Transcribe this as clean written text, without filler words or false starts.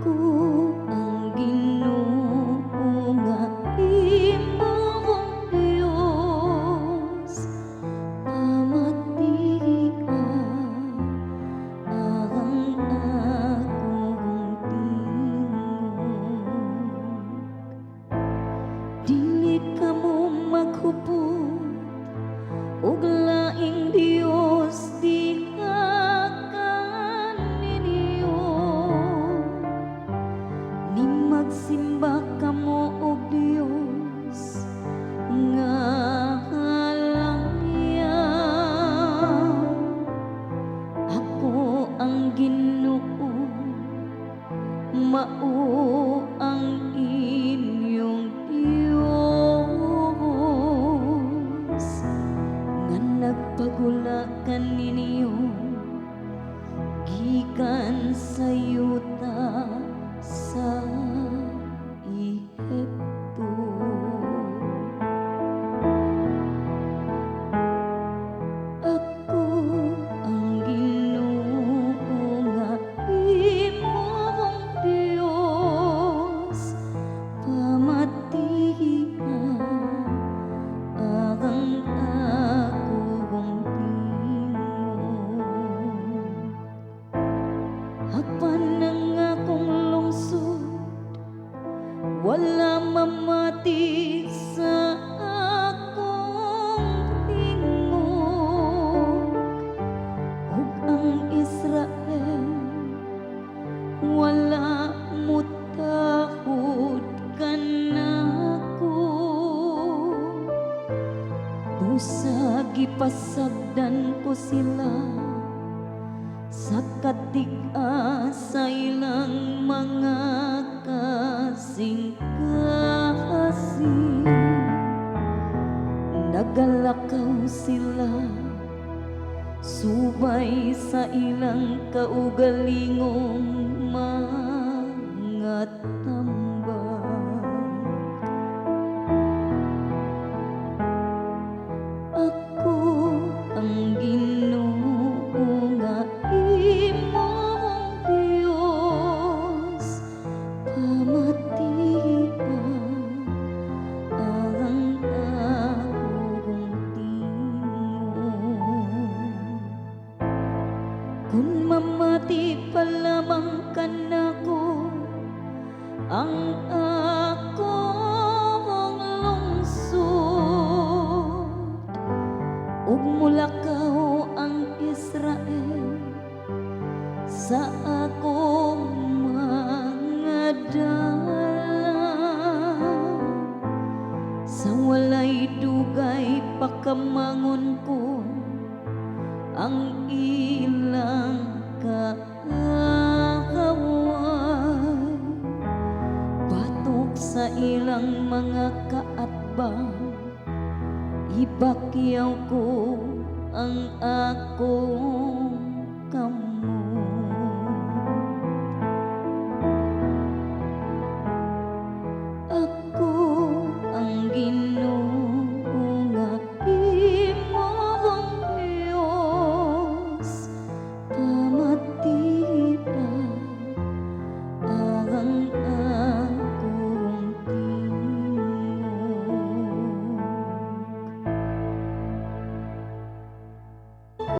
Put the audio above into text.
Ako ang Ginoo nga imong Dios, pamatian ang akong tingog. Dili kamo maghupot ug laing Dios diha kaninyo, ni magsimba kamo og Dios nga halangyan. Ako ang Ginoo, mao ang inyong Dios, nga nagpagulakan ninyo gikan sa yuta sa Ehipto. Ako ang Ginoo nga imong Dios, pamatian ang akong tingog. Apan ang akong lungsod wala mamati sa akong tingog, ug ang Israel wala mutahod kanako. Busa gipasagdan ko sila sa katig-a sa ilang mga kasing-kasing. Nagalakaw sila subay sa ilang kaugalingong mga tambag. Ako ang Ginoo nga imong Dios, pamatian ang akong tingog. Kung mamati pa lamang kanako ang akong lungsod, ug mulakaw ang Israel sa akong mga dalan, sa walay dugay pakamangon ko ang ilang kaaway, batok sa ilang mga kaatbang, ibakyaw ko ang akong kamay.